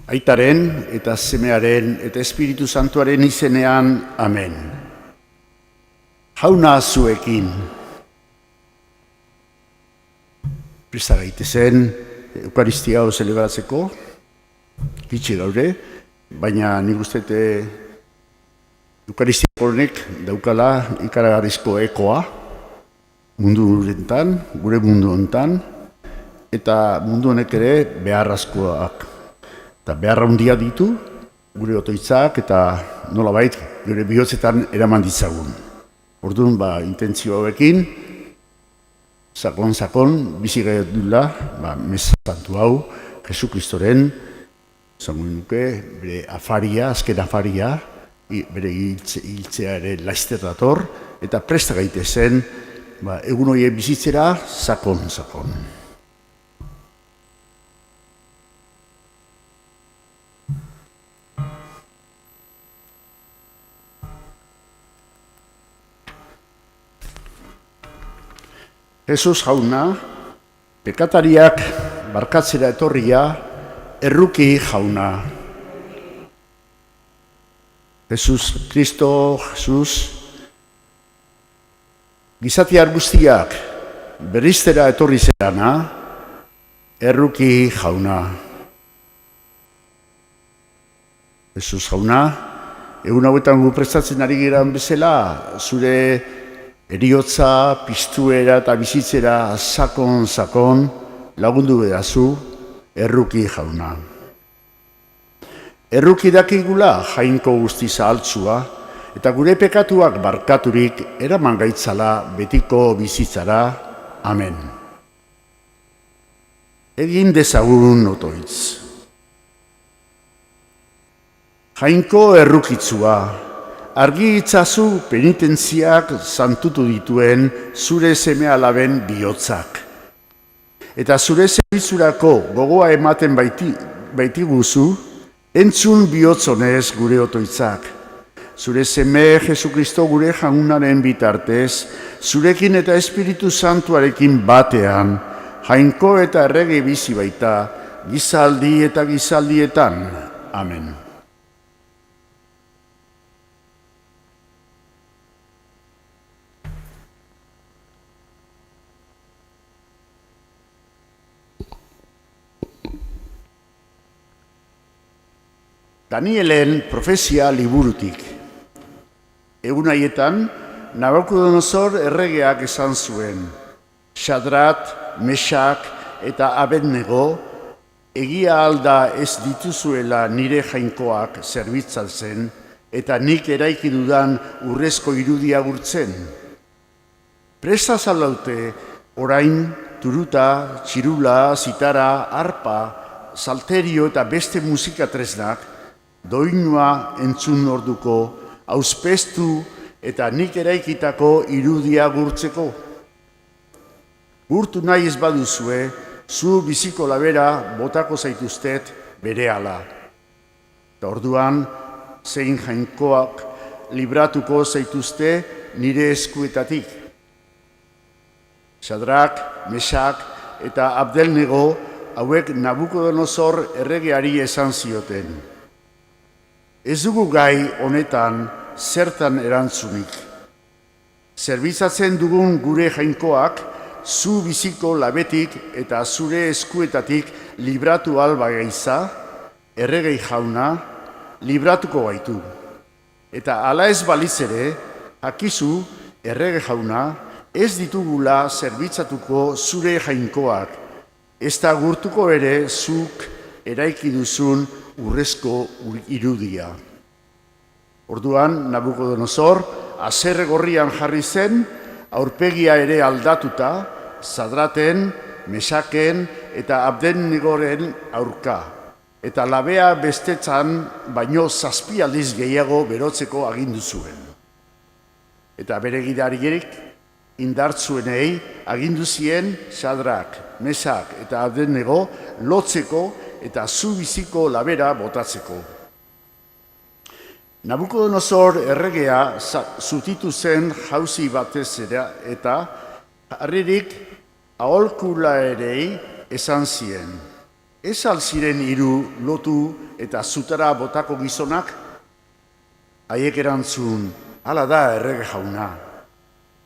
Aitaren eta Semearen eta Espiritu Santuaren izenean, amen. Jauna zuekin. Presta gaitezen, Eukaristia hau zelebratzeko, gitxi gaude, baina nik ustete Eukaristia honek daukala ikaragarrizko ekoa, mundu honetan, gure mundu honetan, eta mundu honek ere beharrazkoak. Eta beharra handia ditu, gure otoitzak eta nolabait gure bihotzetan eraman ditzagun. Orduan, intentzio hauekin, sakon, bizi gaitula, meza santu hau, Jesu Kristoren, zangoen nuke, bere afaria, azken afaria, bere hiltzea ere laizter dator, eta presta gaitezen, egun horiek bizitzera, sakon. Jesus jauna, pekatariak barkatzera etorria, erruki jauna. Jesus, gizatiar guztiak beriztera etorri zerana, erruki jauna. Jesus jauna, egun hauetan gu prestatzen ari geran bezala, zure eriotza, piztuera eta bizitzera sakon lagundu bedazu, erruki jauna. Erruki dakigula jainko guzti zahaltzua, eta gure pekatuak barkaturik eraman gaitzala betiko bizitzara. Amen. Egin dezagun otoitz. Jainko errukitzua, argi itzazu penitentziak santutu dituen zure seme-alaben bihotzak. Eta zure zerbitzurako gogoa ematen baitiguzu, entzun bihotzonez gure otoitzak. Zure seme Jesu Kristo gure jaunaren bitartez, zurekin eta Espiritu Santuarekin batean, jainko eta errege bizi baita, gizaldi eta gizaldietan. Amen. Danielen profezia liburutik. Egun haietan, Nabucodonosor erregeak esan zuen, Xadrat, Mesak eta Abednego, egia alda ez dituzuela nire jainkoak zerbitzatzen, eta nik eraiki dudan urrezko irudia gurtzen. Presta zalaute, orain, turuta, txirula, zitara, arpa, salterio eta beste musika tresnak, doinua entzun orduko, auspestu eta nik eraikitako irudia gurtzeko. Gurtu nahi ez baduzue, zu biziko labera botako zaituztet berehala. Eta orduan, zein jainkoak libratuko zaituzte nire eskuetatik. Xadrak, Mesak eta Abednego hauek Nabucodonosor erregeari esan zioten. Ez dugu gai honetan zertan erantzunik. Zerbitzatzen dugun gure jainkoak, zu biziko labetik eta zure eskuetatik libratu alba gaiza, erregei jauna, libratuko gaitu. Eta hala ez baliz ere, akizu, errege jauna, ez ditugula zerbitzatuko zure jainkoak, ez da gurtuko ere zuk eraiki duzun urrezko irudia. Orduan, Nabucodonosor, haserre gorrian jarri zen, aurpegia ere aldatuta, Xadraten, Mesaken eta Abednegoren aurka, eta labea bestetzan baino 7 aldiz gehiago berotzeko agindu zuen. Eta bere gidariek indartzuenei agindu zien Xadrak, Mesak eta Abednego lotzeko eta zu biziko labera botatzeko. Nabucodonosor erregea zutitu zen jauzi batezera eta harririk aholkulaerei esan zien. Ez ziren hiru lotu eta zutara botako gizonak? Haiek erantzun, hala da errege jauna.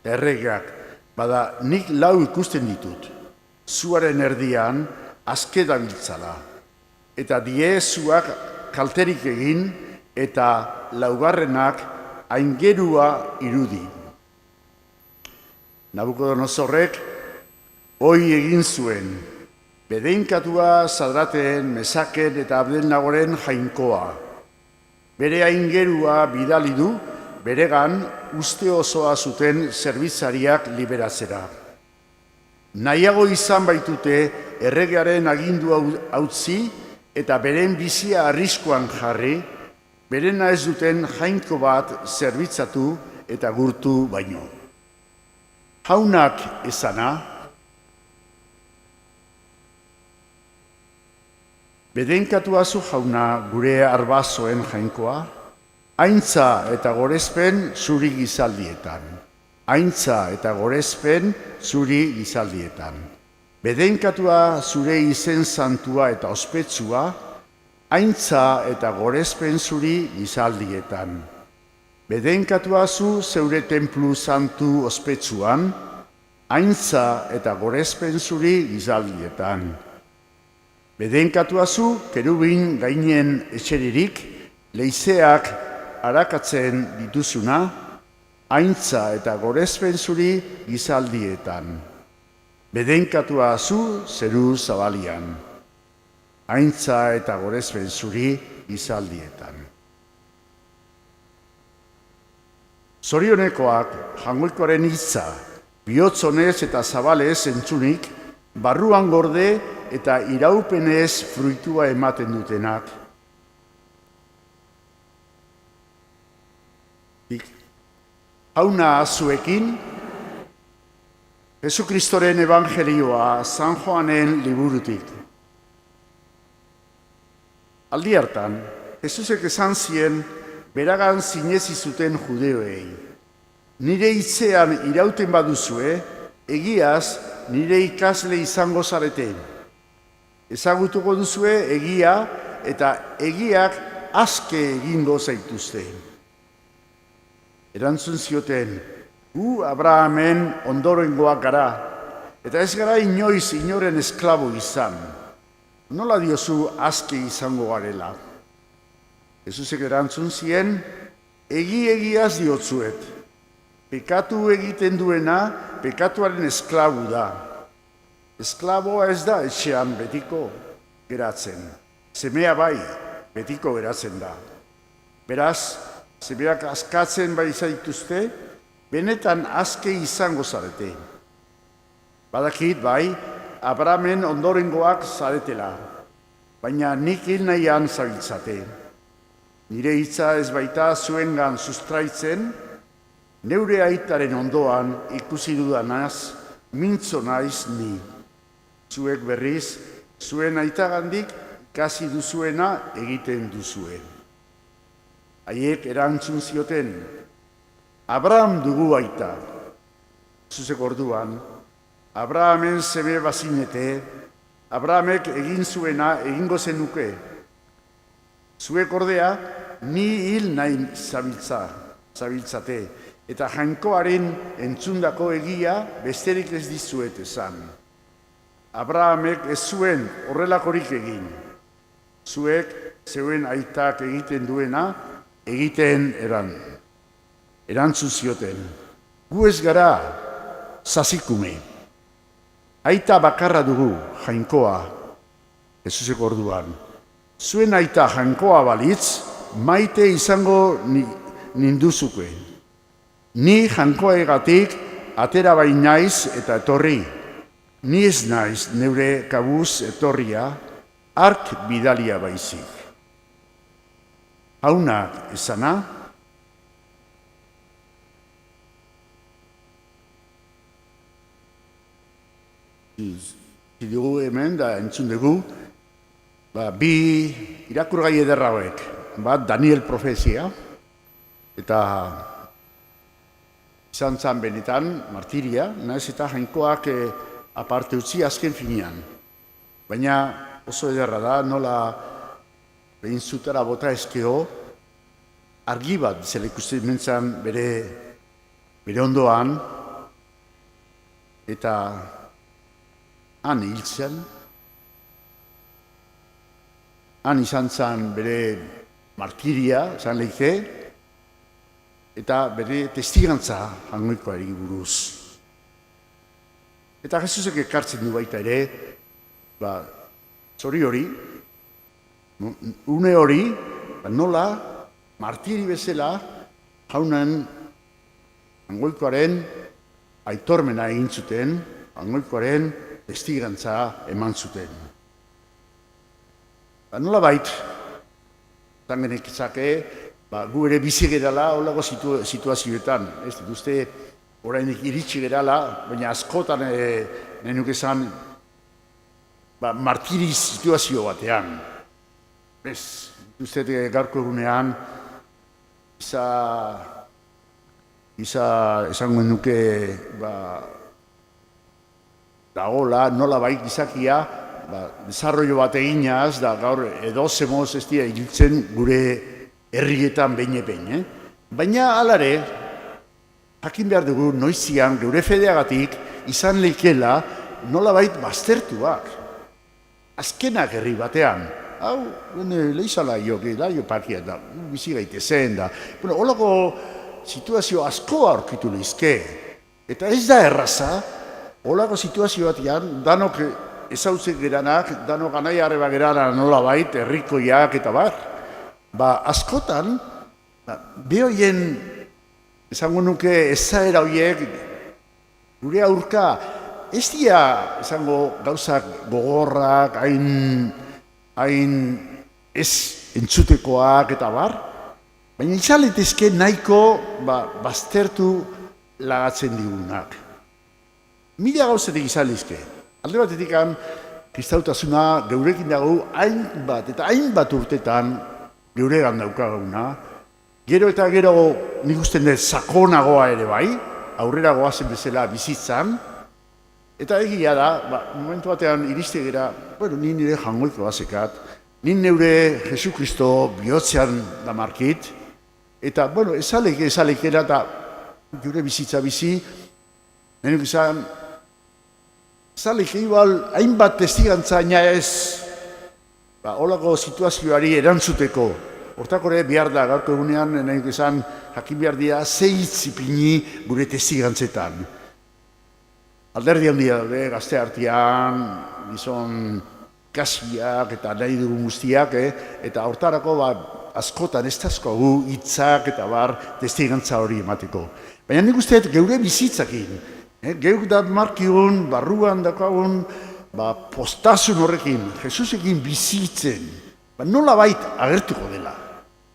Erregeak, bada nik 4 ikusten ditut. Zuaren erdian azke dabiltzala. Eta zuak kalterik egin eta 4. aingerua irudi. Nabukodonosorrek hoi egin zuen, bedeinkatua Sadraten, Mesaken eta Abednagoren jainkoa. Bere aingerua bidali du, beregan uste osoa zuten zerbitzariak liberatzera. Nahiago izan baitute erregearen agindu hautzi eta beren bizia arriskuan jarri, berena ez duten jainko bat zerbitzatu eta gurtu baino. Jaunak esana, bedeinkatua zu jauna gure arbazoen jainkoa, aintza eta gorezpen zuri gizaldietan. Aintza eta gorezpen zuri gizaldietan. Bedeinkatua zure izen santua eta ospetsua, aintza eta gorezpen zuri gizaldietan. Bedeinkatua zu zeure templu santu ospetsuan, aintza eta gorezpen zuri gizaldietan. Bedeinkatua zu kerubin gainen etxeririk, leizeak arakatzen dituzuna, aintza eta gorezpen zuri gizaldietan. Bedeinkatua zu zeru zabalian, aintza eta gorezpen zuri gizaldietan. Zorionekoak jangoikoaren hitza, bihotzonez eta zabalez entzunik, barruan gorde eta iraupenez fruitua ematen dutenak. Jauna zuekin, Jesukristoren evangelioa San Joanen liburutik. Aldi hartan, Jesusek esan zien, beragan zinezi zuten judeoei. Nire hitzean irauten baduzue, egiaz nire ikasle izango zarete. Ezagutuko duzue egia eta egiak aske egingo zaituzte. Erantzun zioten, gu Abrahamen ondorengoak gara, eta ez gara inoiz inoren esklabo izan. Nola diozu aske izango garela? Jesusek erantzun zien, egiaz diotzuet. Pekatu egiten duena, pekatuaren esklabu da. Esklaboa ez da etxean betiko geratzen. Semea bai, betiko geratzen da. Beraz, semeak askatzen bai zaituzte, benetan aske izango zarete. Badakit bai, Abrahamen ondorengoak zaretela, baina nik hil nahian zabiltzate. Nire hitza ez baita zuengan sustraitzen, neure aitaren ondoan ikusi dudanaz, mintzo naiz ni. Zuek berriz, zuen aitagandik ikasi duzuena egiten duzue. Haiek erantzun zioten, Abraham dugu aita. Zuzek orduan, Abrahamen seme bazinete, Abrahamek egin zuena egingo zenuke. Zuek ordea, ni hil nahi zabiltzate, eta jainkoaren entzundako egia besterik ez dizuet esan. Abrahamek ez zuen horrelakorik egin. Zuek zeuen aitak egiten duena, egiten erantzun zioten. Gu ez gara zazikume. Aita bakarra dugu, jainkoa, Jesusek orduan. Zuen aita jainkoa balitz, maite izango ninduzuke. Ni jainkoegatik atera bai naiz eta etorri. Ni ez naiz neure kabuz etorria, hark bidalia baizik. Jaunak esana, dugu hemen da entzun dugu, bi irakurgai ederra hauek, bat Daniel profezia, eta izan zan benetan martiria, nahiz eta jainkoak aparte utzi azken finean. Baina oso ederra da, nola behin zutara bota ezkeo, argi bat zela ikusten mentzan bere ondoan, eta han hil zen, han izan zen bere martiria, zan lehike, eta bere testigantza hangoikoari buruz. Eta Jesusek ekartzen du baita ere, zori hori, une hori, nola martiri bezala jaunan hangoikoaren aitormena egin zuten, hangoikoaren testigantza eman zuten. Nola bait, zangenek izake, gu ere bizi gerala holako situazioetan. Ez dituzte orainik iritsi gerala, baina askotan nahi nuke esan martiri situazio batean. Ez dituzte gaurko egunean esango nuke dagoela nola bai gizakia desarrollo bat eginaz, da gaur edo zemoz ez dira hiltzen gure herrietan behin. Baina alare, jakin behar dugu noizian geure fedeagatik izan leikela nolabait baztertuak. Azkenak herri batean. Hau, lehizala jo parkia da, bizi gaitezen da. Holako situazio asko aurkitu lehizke. Eta ez da erraza, holako situazio batean, danok ezautzek geranak, danok anai arreba geranak nolabait, herrikoiak eta bar. Askotan, behoien, esango nuke ezaera horiek, gure aurka, ez dira, esango gauzak gogorrak, hain ez entzutekoak eta bar, baina izan letezke nahiko baztertu lagatzen digunak. Mila gauzetik izan lezke. Alde batetik kristautasuna geurekin dago hainbat urtetan geuregan daukaguna. Gero eta gero nik usten dut sakonagoa ere bai, aurrera goazen bezala bizitzan, eta egia da, momentu batean iriste gera, ni nire jangoiko bazekat, ni neure Jesu Kristo bihotzean damarkit, eta, ezalekera eta gure bizitza bizi, nenuk izan, ezaleke igual, hainbat testigantza aina ez, holako situazioari erantzuteko. Hortakore behar da, gaurko egunean, nenuk izan, jakin behar dira, zeitzipini gure testigantzetan. Alderdi handia daude, gazte artean, gizon kasiak eta nahi dugu guztiak, eta hortarako askotan ez dazkogu hitzak eta bar testigantza hori emateko. Baina nik uste geure bizitzakin, geuk da markigun, barruan dakagun, postasun horrekin, Jesusekin bizitzen, nolabait agertuko dela.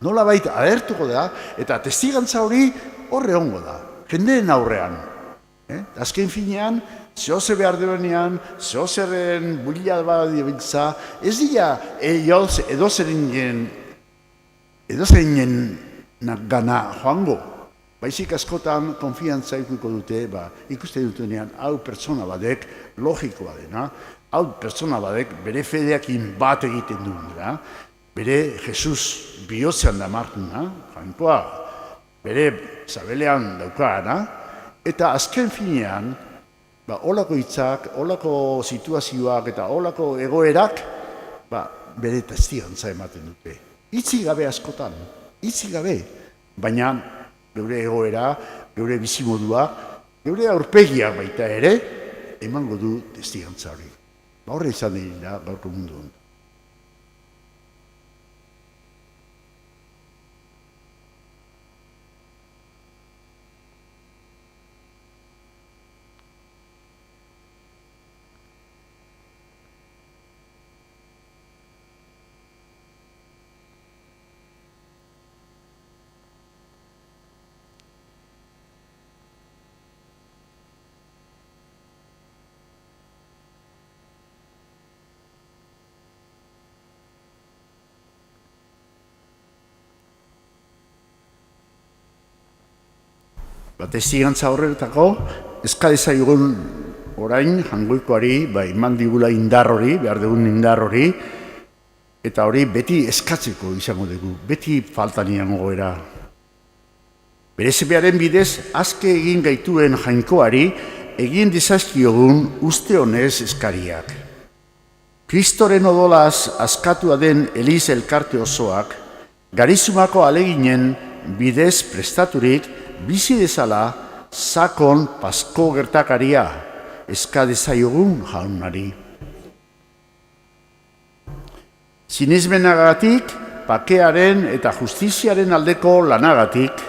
Nolabait agertuko da, eta testigantza hori horre hongo da, jendeen aurrean. Azken finean, zehoze behar duenean, zehozeren bulila bat dibitza, ez dira edozeinen gana joango. Baizik askotan konfiantza ikuiko dute, ikuste dutenean, hau pertsona badek logikoa dena, hau pertsona badek bere fedeakin bat egiten duena, bere Jesus bihotzean damartuna, jainkoa, bere zabelean daukana, eta azken finean, holako hitzak, holako situazioak eta holako egoerak, bere testigantza ematen dute. Hitzik gabe askotan, hitzik gabe, baina geure egoera, geure bizimodua, geure aurpegiak baita ere, emango du testigantza hori. Horre izan dira gaurko mundu honetan. Testigantza horretako, eskadeza egun orain Jaungoikoari eman digula indar hori, behar dugun indar hori, eta hori beti eskatzeko izango dugu, beti faltan iango era. Berezipearen bidez, azke egin gaituen Jainkoari, egin dizazkiogun uste honez eskariak. Kristoren odolaz askatua den Eliz elkarte osoak, garizumako aleginen bidez prestaturik bizi dezala sakon pasko gertakaria eska dezaiogun Jaunari. Sinismenagatik, pakearen eta justiziaren aldeko lanagatik,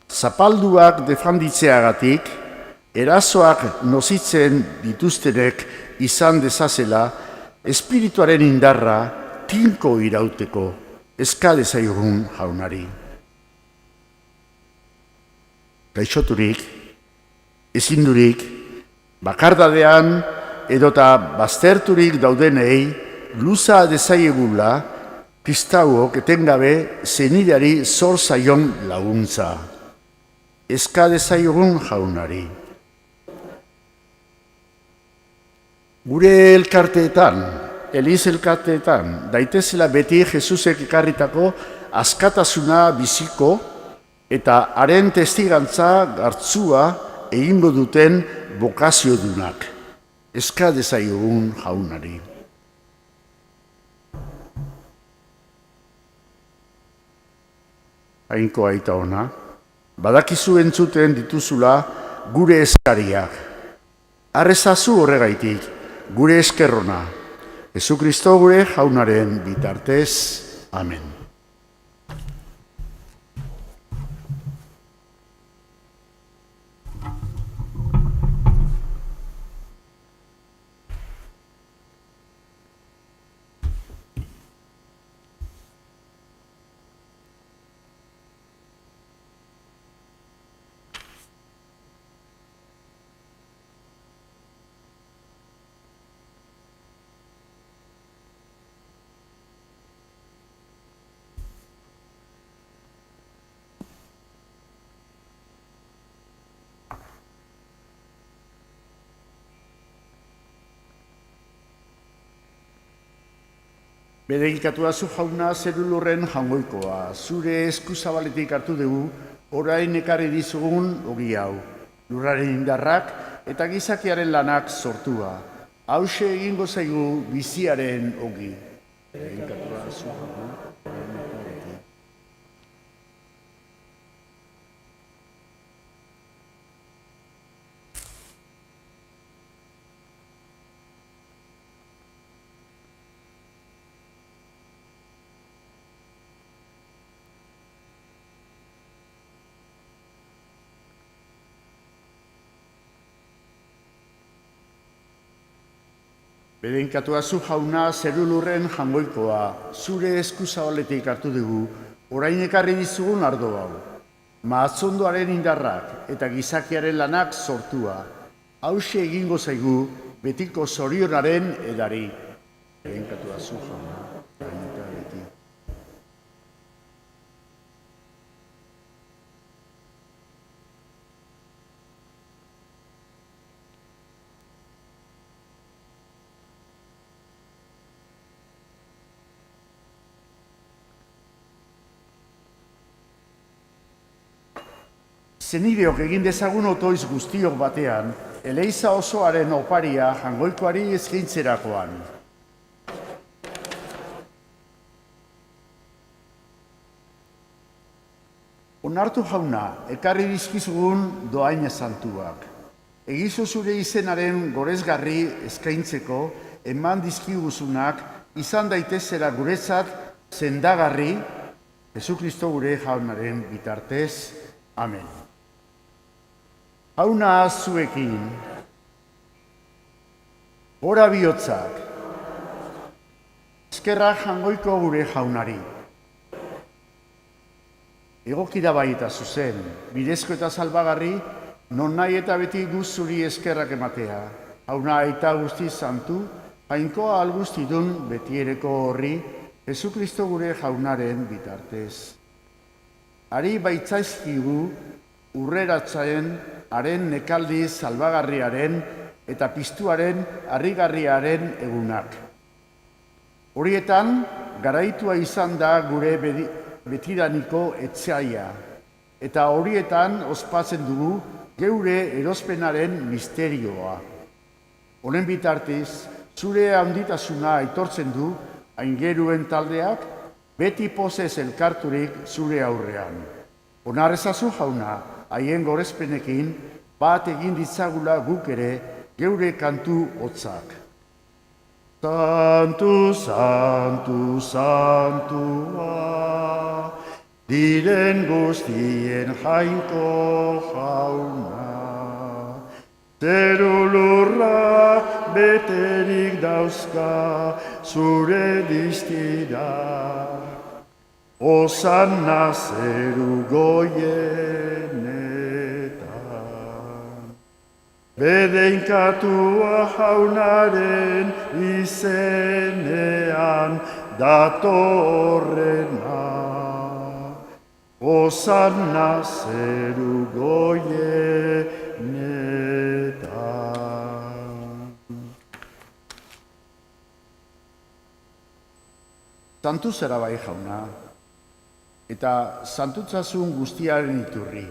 zapalduak defanditzeagatik, erasoak nozitzen dituztenek izan dezazela, espirituaren indarra tinko irauteko eska dezaiogun Jaunari. Gaixoturik, ezindurik, bakardadean edota bazterturik daudenei luza dezaiegula kristauok etengabe zenideari zor zaion laguntza. Eska dezaiogun Jaunari. Gure elkarteetan, Eliz elkarteetan, daitezela beti Jesusek ekarritako askatasuna biziko eta haren testigantza hartzua egingo duten bokaziodunak. Eska dezaiogun Jaunari. Jainko aita ona, badakizu entzuten dituzula gure eskariak. Arrezazu horregaitik, gure eskerrona. Jesukristo gure Jaunaren bitartez. Amen. Bedegikatuazu Jauna zerulurren Jaungoikoa, zure eskuzabaletik hartu dugu, orain ekarri dizugun ogi hau, lurraren indarrak eta gizakiaren lanak sortua. Hauxe egingo zaigu biziaren ogi. Bedegikatuazu Jauna. Bedeinkatuazu Jauna zerulurren Jaungoikoa, zure eskuzabaletik hartu dugu, orain ekarri dizugun ardo hau. Mahatzondoaren indarrak eta gizakiaren lanak sortua. Hauxe egingo zaigu betiko zorionaren edari. Bedeinkatuazu Jauna, orain eta beti. Zenideok egin dezagun otoiz guztiok batean, Eleiza osoaren oparia Jaungoikoari eskaintzerakoan. Onartu Jauna, ekarri dizkizugun doaina santuak. Egizu zure izenaren gorezgarri eskaintzeko, eman dizkiguzunak, izan daitezera guretzat sendagarri, Jesukristo gure Jaunaren bitartez. Amen. Jauna zuekin, gora bihotzak, eskerra Jaungoiko gure Jaunari. Egokida baita zuzen, bidezko eta salbagarri, non nahi eta beti guzturi eskerrak ematea. Jauna aita guzti santu, Jainkoa alguztidun betiereko horri, Jesukristo gure Jaunaren bitartez. Ari baitzaizkigu urreratzaen haren nekaldi salbagarriaren eta piztuaren harrigarriaren egunak. Horietan, garaitua izan da gure betidaniko etxaia, eta horietan ospatzen dugu geure erospenaren misterioa. Honen bitartez, zure handitasuna aitortzen du aingeruen taldeak, beti pozez elkarturik zure aurrean. Onar ezazu jauna, haien gorezpenekin, bat egin ditzagula guk ere geure kantu hotzak. Santu, santu, santua, diren guztien jainko jauna. Zeru lurrak beterik dauzka zure distira, Osanna zeru goienetan. Bedeinkatua jaunaren izenean datorrena, Osanna zeru goienetan. Santu zera bai jauna, eta santutzasun guztiaren iturri.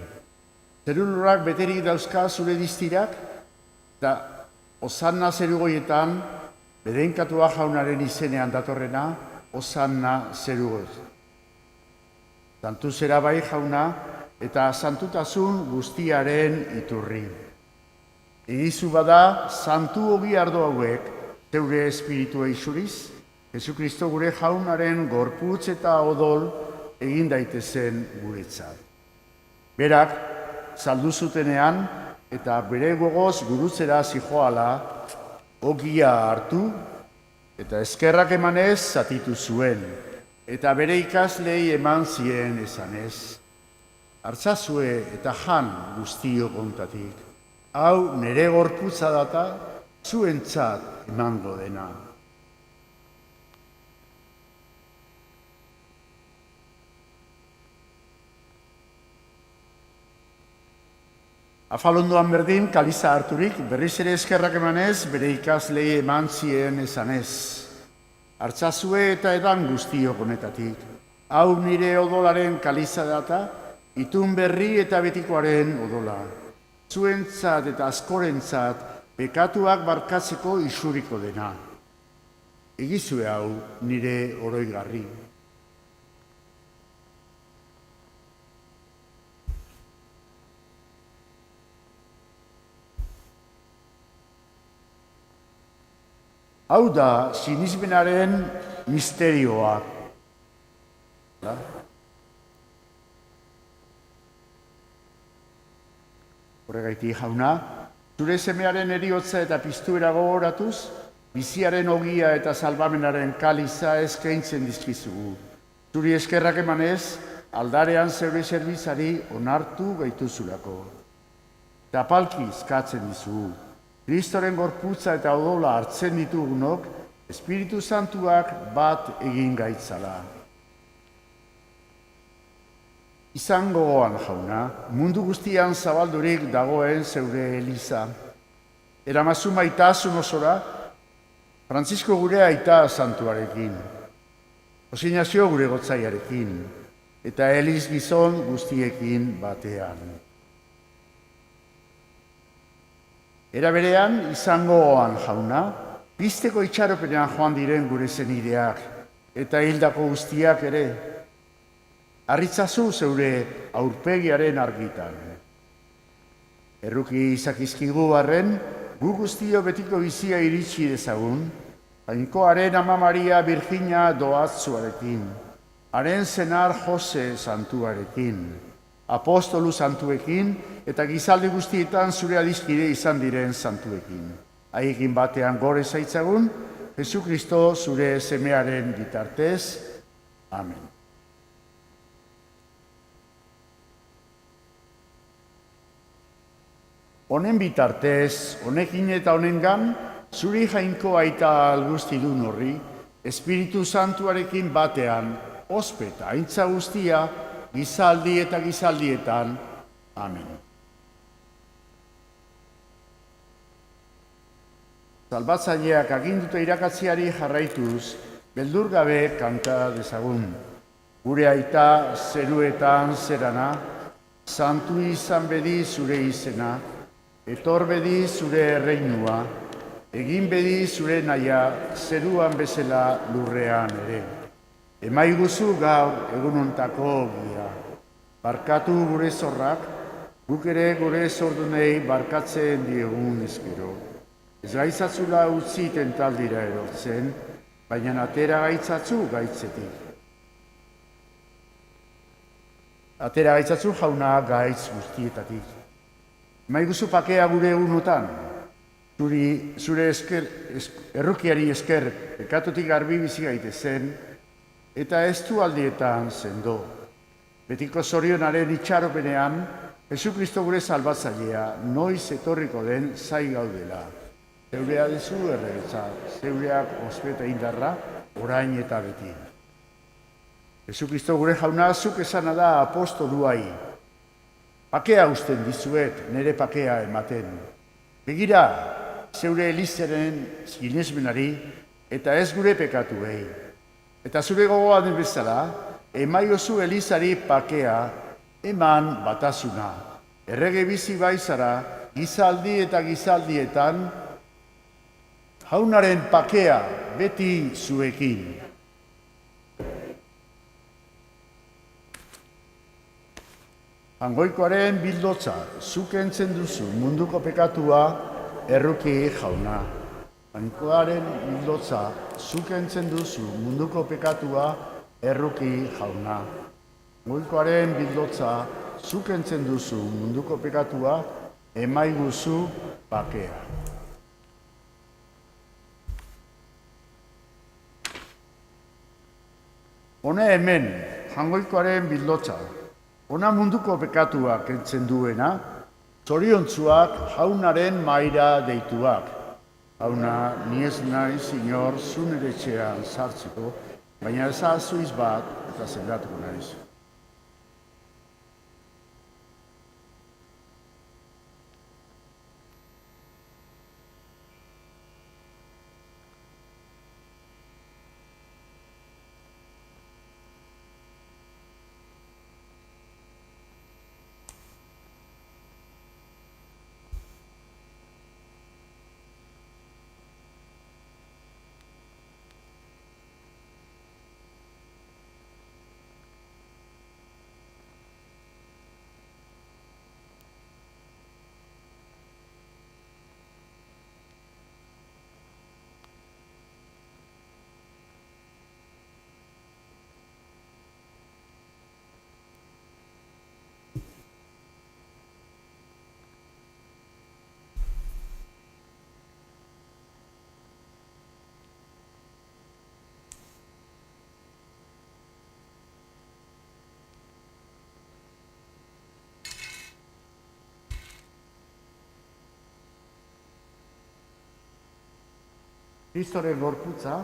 Zerulurrak beterik dauzka zure diztirak, eta Osanna zerugoietan, bedeinkatua jaunaren izenean datorrena, Osanna zerugoz. Santu zera bai jauna, eta santutasun guztiaren iturri. Egizu bada, santu ogi ardo hauek, zeure espiritua isuriz, Jesukristo gure jaunaren gorputz eta odol, egin daitezen guretzat. Berak, saldu zutenean, eta bere gogoz gurutzera zijoala, ogia hartu, eta eskerrak emanez zatitu zuen, eta bere ikaslei eman zien esanez. Hartzazue eta jan guztio kontatik, hau nere gorputza data, zuentzat emango dena. Afalondoan berdin, kaliza harturik, berriz ere eskerrak emanez, bere ikaslei eman zien esanez. Hartzazue eta edan guztiok honetatik. Hau nire odolaren kaliza data, itun berri eta betikoaren odola. Zuentzat eta askorentzat, pekatuak barkatzeko isuriko dena. Egizue hau nire oroigarri. Hau da, sinismenaren misterioa. Horregaitik jauna, zure semearen eriotza eta piztuera gogoratuz, biziaren ogia eta salbamenaren kaliza eskaintzen dizkizugu. Zuri eskerrak emanez, aldarean zeure zerbizari onartu gaituzulako. Eta palki eskatzen dizugu. Kristoren gorputza eta odola hartzen ditugunok, Espiritu Santuak bat egin gaitzala. Izan gogoan jauna, mundu guztian zabaldurik dagoen zeure eliza. Eramazu maitasun osora, Frantzisko gure aita santuarekin, Osinazio gure gotzaiarekin, eta eliz gizon guztiekin batean. Era berean, izangoan jauna, pizteko itxaropenean joan diren gure zenideak, eta hildako guztiak ere, harritzazu zeure aurpegiaren argitan. Erruki izakizkigu arren, gu guztio betiko bizia iritsi dezagun, Jainkoaren Ama Maria Virginia doatzuarekin, haren senar Jose santuarekin, apostolu santuekin, eta gizaldi guztietan zure adiskide izan diren santuekin. Haiekin batean gore zaitzagun, Jesukristo zure semearen bitartez. Amen. Honen bitartez, honekin eta honengan, zuri jainko aita alguztidun horri, Espiritu Santuarekin batean, ospe eta aintza guztia, gizaldi eta gizaldietan. Amen. Salbatzaileak aginduta irakatziari jarraituz, beldur gabe kanta dezagun. Gure aita zeruetan zerana, santu izan bedi zure izena, etor bedi zure erreinua, egin bedi zure naia zeruan bezala lurrean ere. Emaiguzu gaur egunontako ogia, barkatu gure zorrak, guk ere gure zordunei barkatzen diegun ezkero. Ez gaitzatzula utzi tentaldira erortzen, baina atera gaitzatzu gaitzetik. Atera gaitzatzu jauna gaitz guztietatik. Emaiguzu pakea gure egunotan, zure errukiari esker pekatutik garbi bizi gaitezen, eta ez du aldietan sendo. Betiko zorionaren itxaropenean, Jesukristo gure salbatzailea, noiz etorriko den zai gaudela. Zeurea dezu errebetza, zeureak ospeta indarra, orain eta beti. Jesukristo gure jauna zuk esana da apostoluai. Pakea usten dizuet, nire pakea ematen. Begira, zeure elizaren sinesmenari eta ez gure pekatuei. Eta zure gogoa den bezala, emaiozu elizari pakea, eman batasuna. Errege bizi baizara, gizaldi eta gizaldietan, jaunaren pakea beti zuekin. Hangoikoaren bildotza, zuk entzen duzu munduko pekatua, erruki jauna. Hangoikoaren bildotza, zuk entzen duzu munduko pekatua, erruki jauna. Hangoikoaren bildotza, zuk entzen duzu munduko pekatua, emaiguzu bakea. Hone hemen, hangoikoaren bildotza. Ona munduko pekatuak kentzen duena, zoriontzuak jaunaren maira deituak. Jauna, ni ez naiz inor zu nire etxean sartzeko, baina ezazuiz bat eta sendatuko naiz. Kristoren gorputza,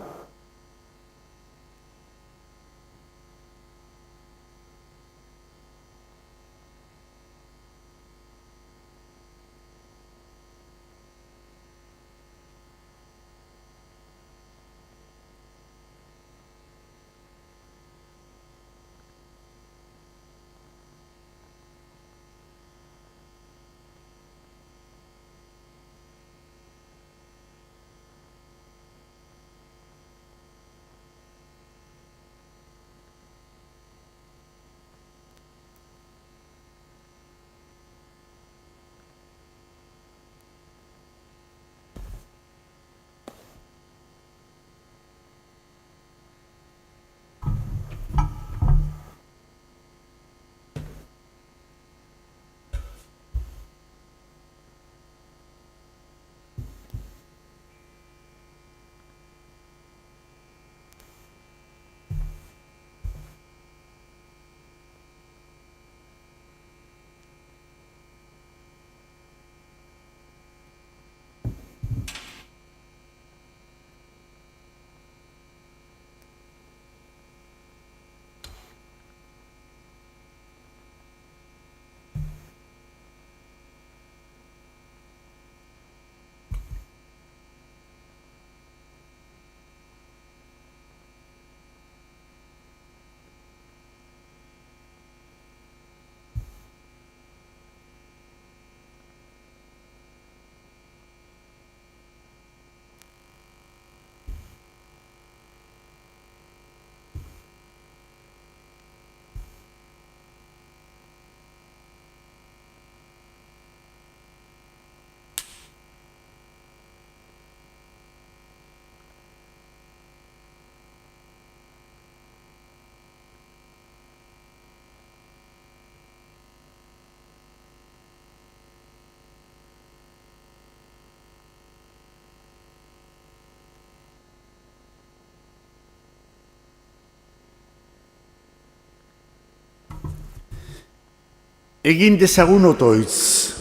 Egin dezagun otoitz.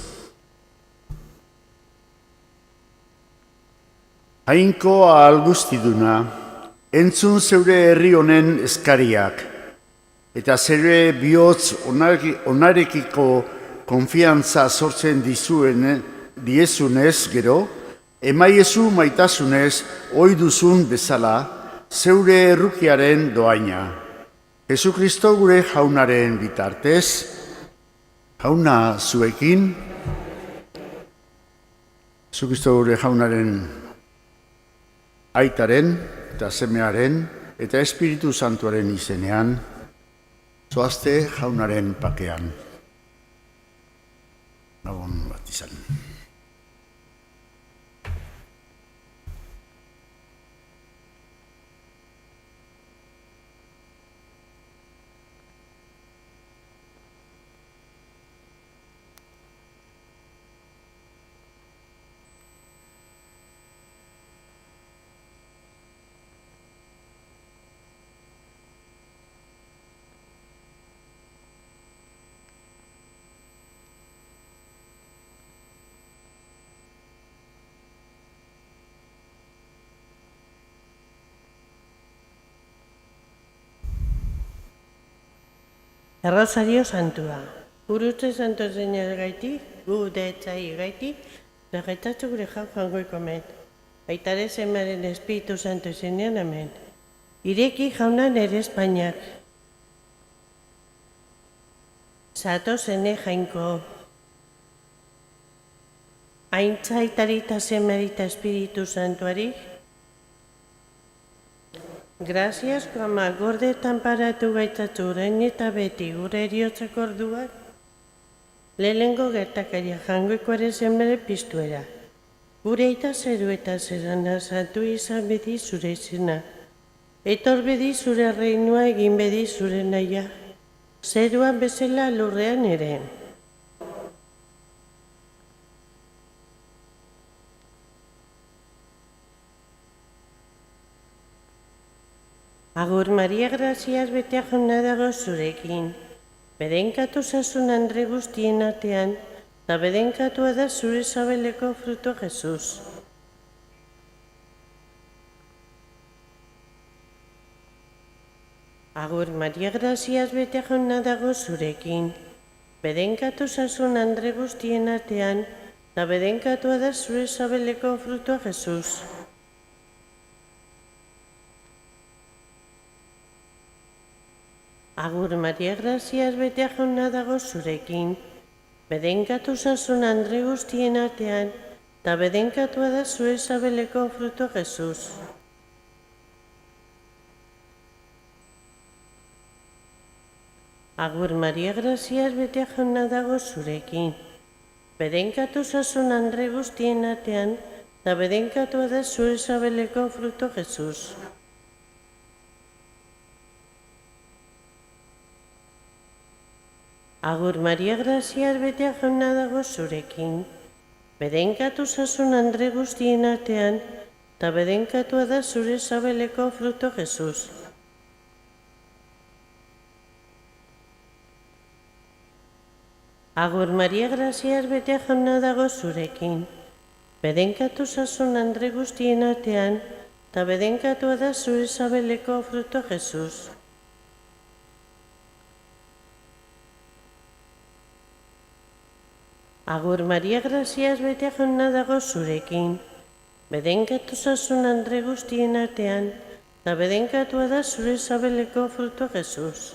Hainko algustiduna, entzun zeure herri honen eskariak, eta zeure bihotz onarekiko konfiantza sortzen diezunez gero, emaiezu maitasunez ohi duzun bezala zeure errukiaren doaina. Jesukristo gure jaunaren bitartez, jauna zuekin, Jesukristo gure jaunaren aitaren eta semearen eta Espiritu Santuaren izenean, zoazte jaunaren pakean. Gabon bat izan. Errosario Santua. Gurutze Santo Zeiner gaitik, gu deetzai gaitik, legetatzu gure jangoiko men. Baitare zemaren Espiritu Santo zenean, amen. Ireki jaunan ere Espainiak. Zato zene jainko. Aintzaitarita zemerita Espiritu Santuari. Gracias, ama gordetan paratu gaitzatzu orain eta beti gure eriotzak orduak. Lehengo gertakaria jangoiko ere zenbere piztuera. Gure eta zeru eta zerana zatu izan bedi zure izena. Etor bedi zure reinua egin bedi zure naia. Zeruan bezala lurrean ere. Agur Maria Graziaz betea jauna dago zurekin. Bedenkatu zazun Andre guztien artean, eta bedenkatua da zure sabeleko fruto Jesus. Agur Maria Graziaz betea jauna dago zurekin. Bedenkatu zazun Andre guztien artean, eta bedenkatua da zure sabeleko fruto Jesus. Agur Maria Graziaz betea jauna dago zurekin. Bedenkatu zazun Andre guztien artean, eta bedenkatua da zure sabeleko fruto Jesus. Agur Maria Graziaz betea jauna dago zurekin. Bedenkatu zazun Andre guztien artean, eta bedenkatua da zure sabeleko fruto Jesus. Agur Maria Graziaz betea jauna dago zurekin. Bedenkatu zazun Andre guztien artean, eta bedenkatua da zure sabeleko fruto Jesus. Agur Maria Graziaz betea jauna dago zurekin. Bedenkatu zazun Andre guztien artean, eta bedenkatua da zure sabeleko fruto Jesus. Agur Maria Graziaz betea jauna dago zurekin. Bedenkatu zazun Andre guztien artean, eta bedenkatua da zure sabeleko fruto Jesus.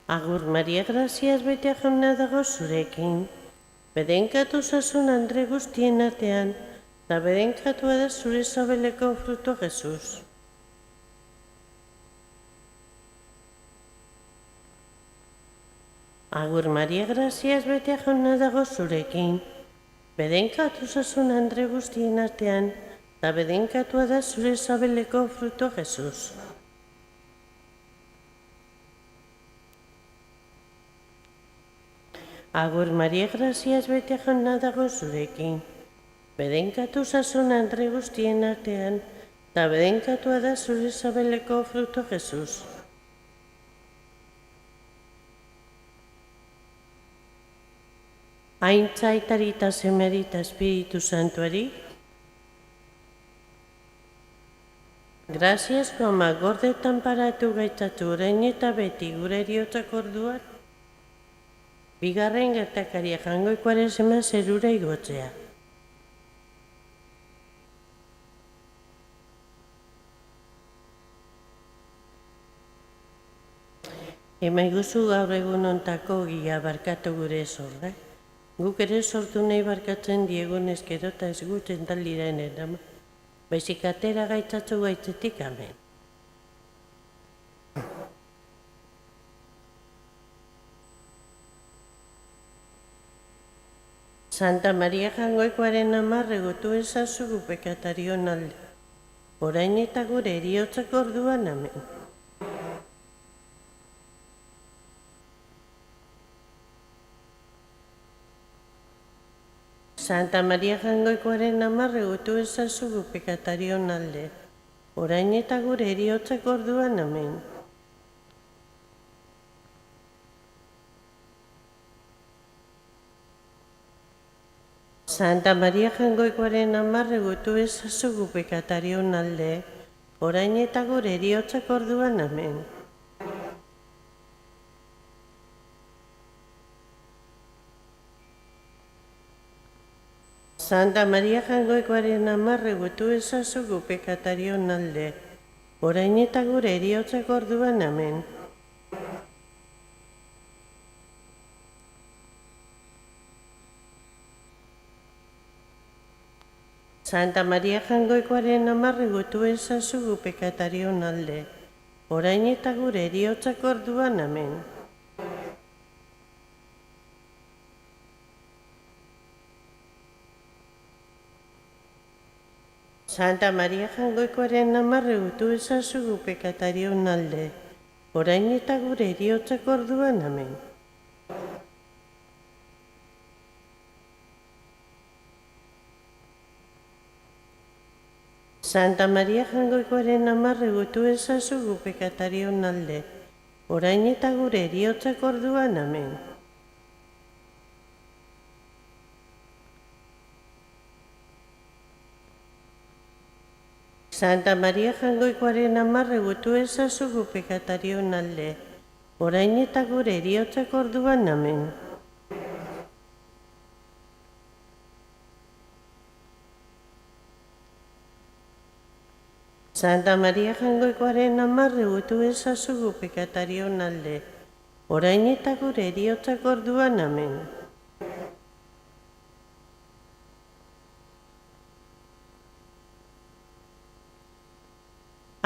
Agur Maria Graziaz betea jauna dago zurekin. Bedenkatu zazun Andre guztien artean, eta bedenkatua da zure sabeleko fruto Jesus. Agur Maria Graziaz betea jauna dago zurekin. Bedenkatu zazun Andre guztien artean, eta bedenkatua da zure sabeleko fruto Jesus. Agur Maria Graziaz betea jauna dago zurekin. Bedenkatu zazun Andre guztien artean, eta bedenkatua da zure sabeleko fruto Jesus. Aintza aitari eta semeri eta Espiritu Santuari, graziazko ama gordetan paratu gaitzatu orain eta beti gure eriotzak orduan, bigarren gertakaria jangoikoaren zema zerura igotzea. Emaiguzu gaur egun ontako gila barkatu gure zorra. Guk ere sortu nahi barkatzen diegun ezkero eta ez gutzen taldiren erama. Baizik atera gaitzatzu gaitzetik amen. Santa Maria jangoikoaren ama regotu ezazu gu pekatarion alde. Orain eta gure eriotzak orduan amen. Santa Maria jangoikoaren ama regotu ezazu gu pekatarion alde. Orain eta gure eriotzak orduan amen. Santa Maria jangoikoaren ama regotu ezazu gu pekatarion alde. Orain eta gure eriotzak orduan amen. Santa Maria jangoikoaren ama regotu ezazu gu pekatarion alde. Orain eta gure eriotzak orduan amen. Santa Maria jangoikoaren ama regotu ezazu gu pekatarion alde. Orain eta gure eriotzak orduan amen. Santa Maria jangoikoaren ama regotu ezazu gu pekatarion alde. Orain eta gure eriotzak orduan amen. Santa Maria jangoikoaren ama regotu ezazu gu pekatarion alde. Orain eta gure eriotzak orduan amen. Santa Maria jangoikoaren ama regotu ezazu gu pekatarion alde. Orain eta gure eriotzak orduan amen. Santa Maria jangoikoaren ama regotu ezazu gu pekatarion alde. Orain eta gure eriotzak orduan amen.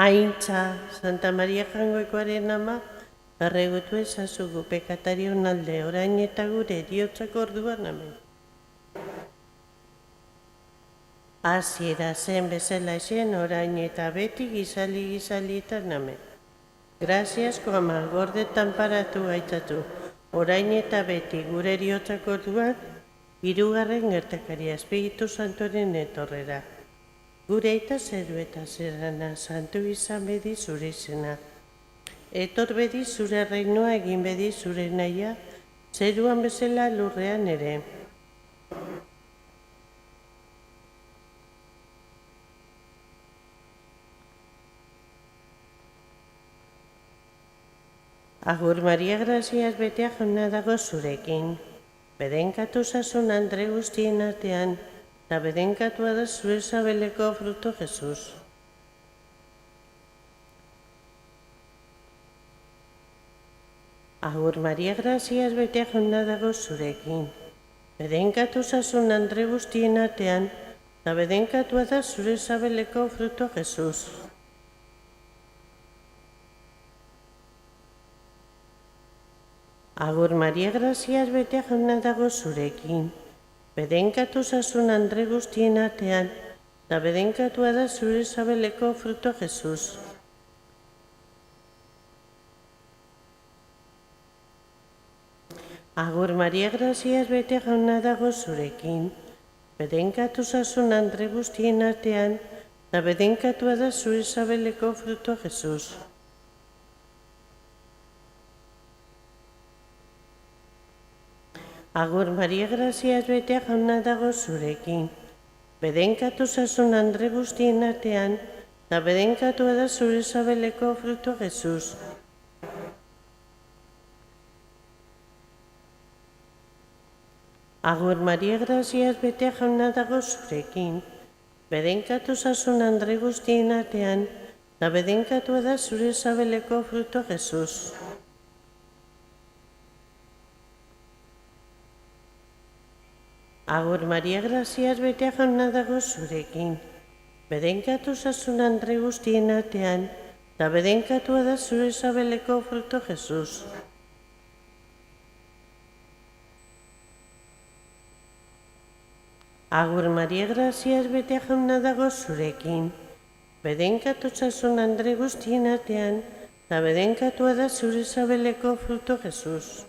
Aintza, Santa Maria jangoikoaren ama regotu ezazu gu pekatarion alde. Orain eta gure eriotzak orduan amen. Hasiera zen bezala zen orain eta beti gizalietan amen. Graziazko ama gordetan paratu gaitzatu. Orain eta beti gure eriotzak orduan, hirugarren gertakaria Espiritu Santuaren etorrera. Gure aita zeru eta zerrana, santu izan bedi zure izena. Etor bedi zure reinoa egin bedi zure nahia, zeruan bezala lurrean ere. Agur Maria graziaz betea jauna dago zurekin. Bedenkatu zazun andre guztien artean, eta bedenkatua da zure sabeleko fruto Jesus. Agur Maria graziaz betea jauna dago zurekin. Bedenkatu zazun andre guztien artean, eta bedenkatua da zure sabeleko fruto Jesus. Agur Maria graziaz betea jauna dago zurekin. Bedenkatu zazun andre guztien artean, eta bedenkatua da zure sabeleko fruto Jesus. Agur Maria graziaz betea jauna dago zurekin. Bedenkatu zazun andre guztien artean, eta bedenkatua da zure sabeleko frutua, Jesus. Agur Maria, graziaz betea jauna dago zurekin. Bedenkatu zazun andre guztien artean, eta bedenkatua da zure sabeleko frutua, Jesus. Agur Maria, graziaz betea jauna dago zurekin. Bedenkatu zazun andre guztien artean, eta bedenkatua da zure sabeleko frutua, Jesus. Agur Maria, graziaz betea jauna dago zurekin. Bedenkatu zazun andre guztien artean, eta bedenkatua da zure sabeleko frutua, Jesus. Agur Maria, graziaz betea jauna dago zurekin. Bedenkatu zazun andre guztien artean, eta bedenkatua da zure sabeleko frutua, Jesus.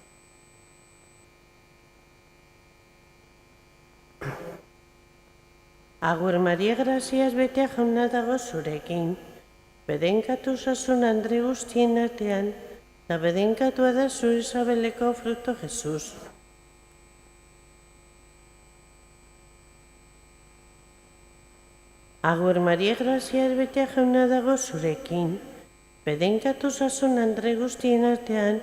Agur Maria, graziaz betea jauna dago zurekin. Bedenkatu zazun andre guztien artean, eta bedenkatua da zure sabeleko frutua, Jesus. Agur Maria, graziaz betea jauna dago zurekin. Bedenkatu zazun andre guztien artean,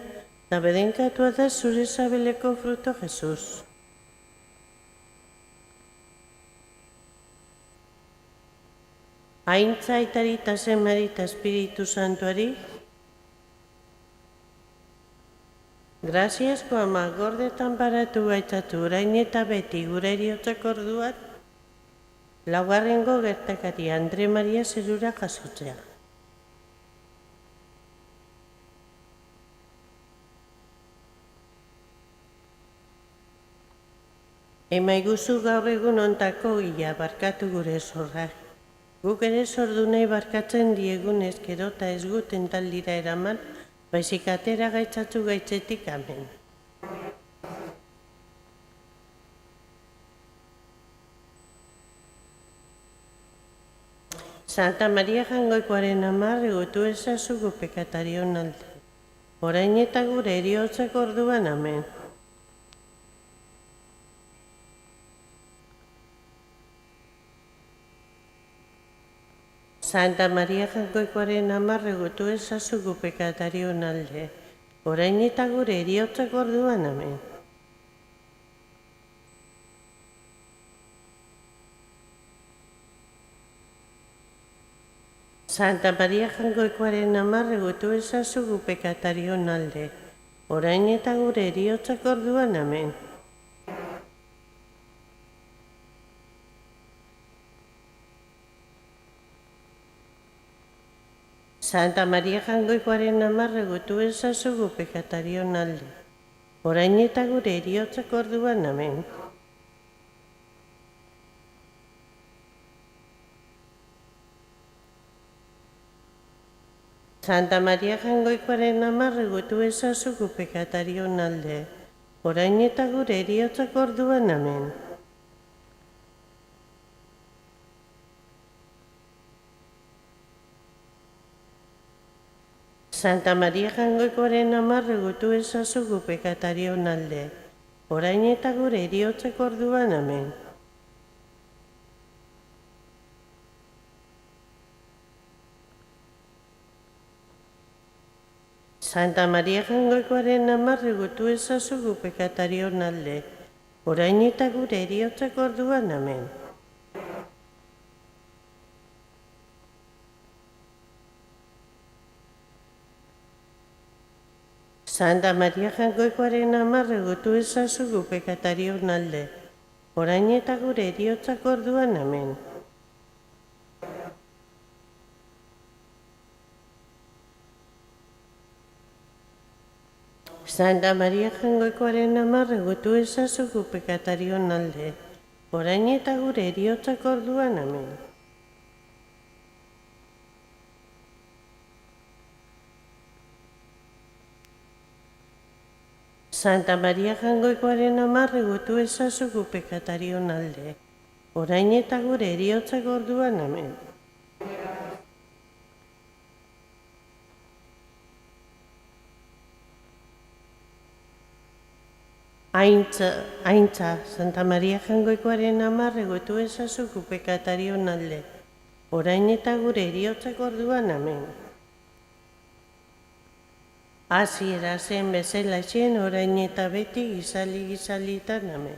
eta bedenkatua da zure sabeleko frutua, Jesus. Aintza aitari eta semari eta Espiritu Santuari. Graziasko ama gordetan paratu gaitzatu orain eta beti gure heriotzak orduan, laugarrengo gertakari Andre Maria zerura jasotzea. Emaiguzu gaur egun ontako gila barkatu gure zorrak. Guk ere zordu nahi barkatzen diegun ezkero eta ez guten taldira eraman, baizik atera gaitzatu gaitzetik, amen. Santa Maria Jangoikoaren ama, egotu ezazu gu pekatarion alde. Orain eta gure heriotzak orduan, amen. Santa Maria Jangoikoaren ama, egotu ezazu gu pekatarion alde. Orain eta gure heriotzak orduan, amen. Santa Maria Jangoikoaren ama, egotu ezazu gu pekatarion alde. Orain eta gure heriotzak orduan, amen. Santa Maria Jangoikoaren ama, egotu ezazu gu pekatarion alde. Orain eta gure heriotzak orduan, amen. Santa Maria Jangoikoaren ama, egotu ezazu gu pekatarion alde. Orain eta gure heriotzak orduan, amen. Santa Maria Jangoikoaren ama, egotu ezazu gu pekatarion alde. Orain eta gure heriotzak orduan, amen. Santa Maria Jangoikoaren ama, egotu ezazu gu pekatarion alde. Orain eta gure heriotzak orduan, amen. Santa Maria Jangoikoaren ama, egotu ezazu gu pekatarion alde. Orain eta gure heriotzak orduan, amen. Santa Maria Jangoikoaren ama, egotu ezazu gu pekatarion alde. Orain eta gure heriotzak orduan, amen. Santa Maria Jangoikoaren ama, egotu ezazu gu pekatarion alde. Orain eta gure heriotzak orduan, amen. Aintza, Santa Maria Jangoikoaren ama regotu ezazu pekatarion alde. Orain eta gure heriotzako orduan, amen. Hasiera zen bezalaxen orain eta beti gizalitan, amen.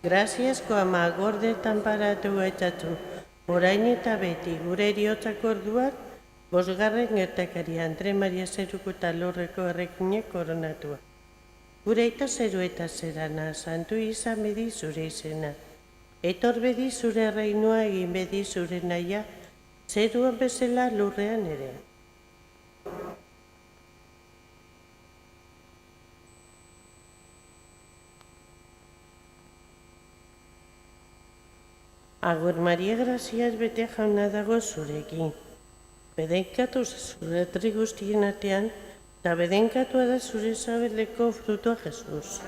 Graziasko ama gordetan paratu gaitzatzu, orain eta beti gure heriotzako orduan, 5. gertakaria Andre Maria Zeruko eta Lurreko erreginek koronatua. Gure eta zeru eta zerana, santu izan bedi zure izena. Etor bedi zure reinua egin bedi zure naia, zeruan bezala lurrean ere. Agur Maria Graziaz bete jauna dago zurekin. Bedenkatu zure atri guztien artean, eta bedenkatua da zure sabeleko frutua Jesus.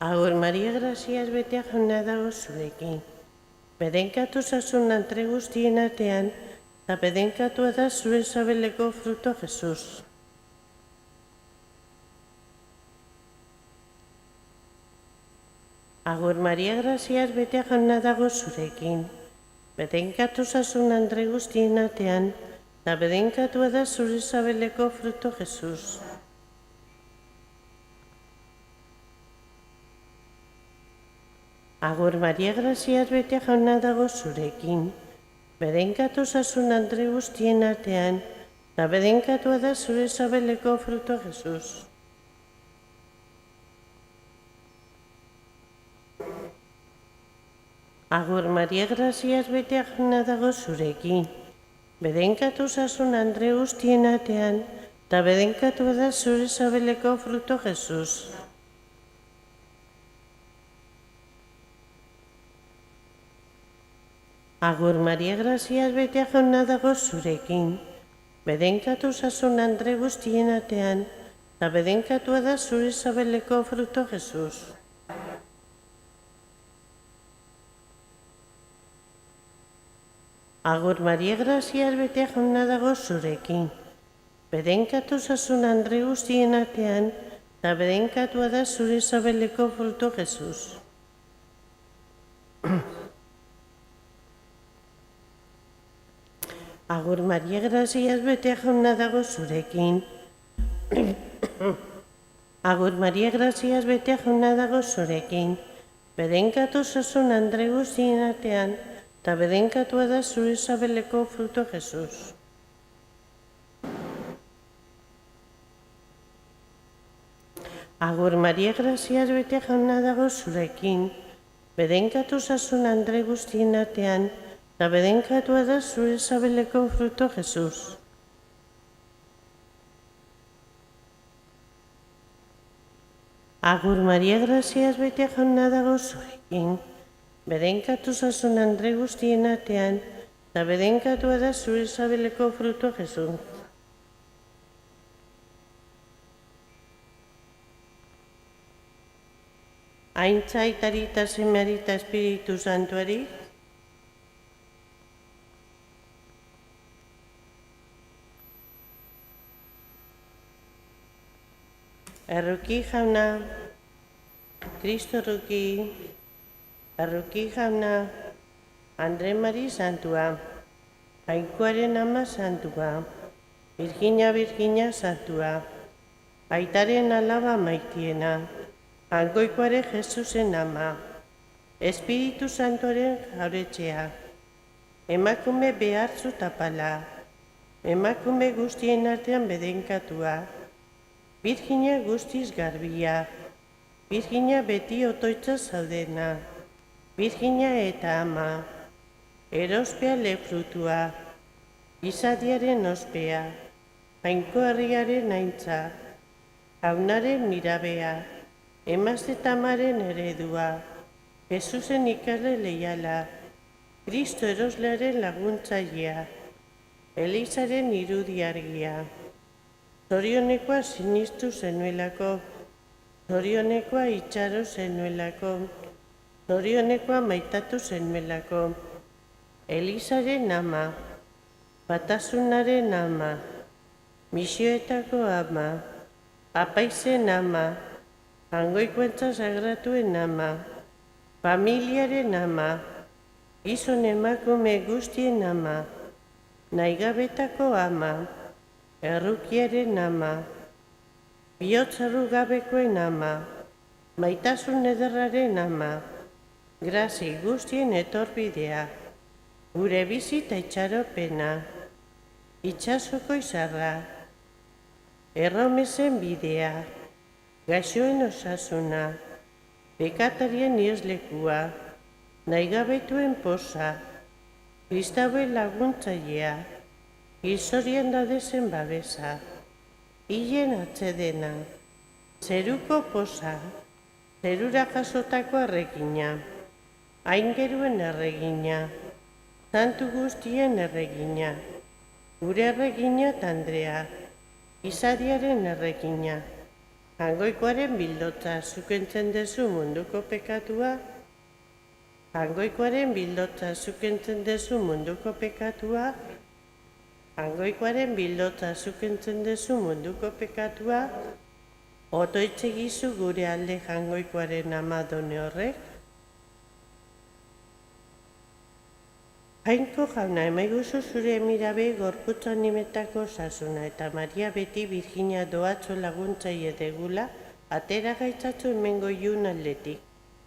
Agur Maria Graziaz bete jauna dago zurekin. Bedenkatu zazun antre guztien artean, eta bedenkatua da zure sabeleko frutua Jesus. Agur Maria Graziaz bete jauna dago zurekin. Bedenkatu zazun andre guztien artean, eta bedenkatua da zure sabeleko fruto Jesus. Agur Maria Graziaz bete jauna dago zurekin. Bedenkatu zazun andre guztien artean, eta bedenkatua da zure sabeleko fruto Jesus. Agur Maria Graziaz bete jauna dago zurekin. Bedenkatu zazun andre guztien artean, eta bedenkatu da zure sabeleko fruto Jesus. Agur Maria Graziaz bete jauna dago zurekin. Bedenkatu zazun andre guztien artean, eta bedenkatu da zure sabeleko fruto Jesus. Agur Maria Graziaz bete jauna dago zurekin. Bedenkatu zazun andre guztien artean, eta bedenkatua da zure sabeleko fruto Jesus. Agur Maria Graziaz bete jauna dago zurekin. Agur Maria Graziaz bete jauna dago zurekin. Bedenkatu zazun andre guztien artean, eta bedenkatua da zure sabeleko fruto Jesus. Agur Maria Graziaz bete jauna dago zurekin. Bedenkatu zazun andre guztien artean, eta bedenkatua da zure sabeleko fruto Jesus. Agur Maria Graziaz bete jauna dago zurekin. Bedenkatu zazun andre guztien artean, eta bedenkatua da zure sabeleko fruto Jesus. Aintza, Aitari eta Semeari eta Espiritu Santuari, erruki jauna, Kristo erruki, erruki jauna, Andre Mari Santua, Jainkoaren ama Santua, Virginia Santua, Aitaren alaba maitiena, Jangoikoare Jesusen ama, Espiritu Santuaren jauretxea, emakume behartzu tapala, emakume guztien artean bedenkatua, Virginia guztiz garbia, Virginia beti otoitza zaudena, Virginia eta ama, erospea lefrutua, izadiaren ospea, Jainko herriaren aintza, jaunaren mirabea, emazte tamaren eredua, Jesusen ikasle leiala, Kristo eroslearen laguntzailea, Elizaren irudiargia, zorionekoa sinistu zenuelako, zorionekoa itxaro zenuelako, zorionekoa maitatu zenuelako, Elizaren ama, batasunaren ama, misioetako ama, apaizen ama, Jaungoikoentza sagratuen ama, familiaren ama, gizon emakume guztien ama, naigabetako ama, errukiaren ama, bihotzaru gabekoen ama, maitasun ederraren ama, grazi guztien etorbidea, gure bizita itxaropena, itxasoko izarra, erromezen bidea, gaixoen osasuna, bekatarien ieslekua, naigabetuen posa, kristauen laguntzailea, gizorien dadezen babesa, hilen atsedena, zeruko posa, zerura jasotako erregina, aingeruen erregina, santu guztien erregina, gure erregina Andrea, izadiaren erregina, Jaungoikoaren bildotza zukentzen dezu munduko pekatua, Jaungoikoaren bildotza zukentzen dezu munduko pekatua, Jaungoikoaren bildotza zukentzen dezu munduko pekatua, otoitze gizu gure alde Jaungoikoaren amadone horrek. Jainko jauna, emaiguzu zure emirabe gorputz animetako osasuna eta Maria beti Virginia doatzo laguntzaile degula, atera gaitzatzu hemengo ilun aldetik,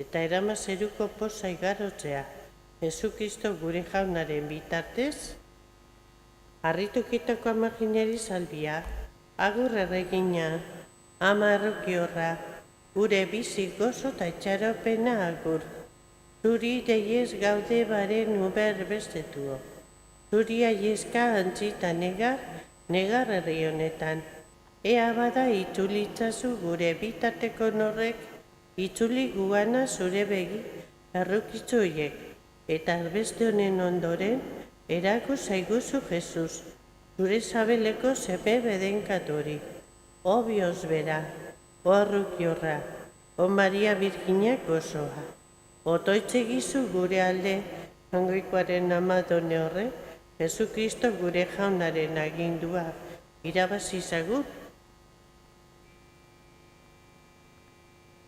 eta erama zeruko poza igarotzea, Jesukristo gure jaunaren bitartez, harritukitako imaginari salbia, agur erregina, ama errukiorra, gure bizi gozo eta itxaropena agur. Zuri deiez gaude baren uber bestetuo. Zuri aiezka antzita negar herri honetan. Ea bada itzulitzazu gure bitarteko norrek, itzuli guana zure begi errukitzu hiek. Eta beste honen ondoren, erako zaiguzu Jesus, zure sabeleko zepe bedenkatori. O Bios bera, o errukiorra, o Maria Virginiak osoa. Otoitze gizu gure alde, Jaungoikoaren amadone horre, Jesukristo gure jaunaren agindua irabazi zagut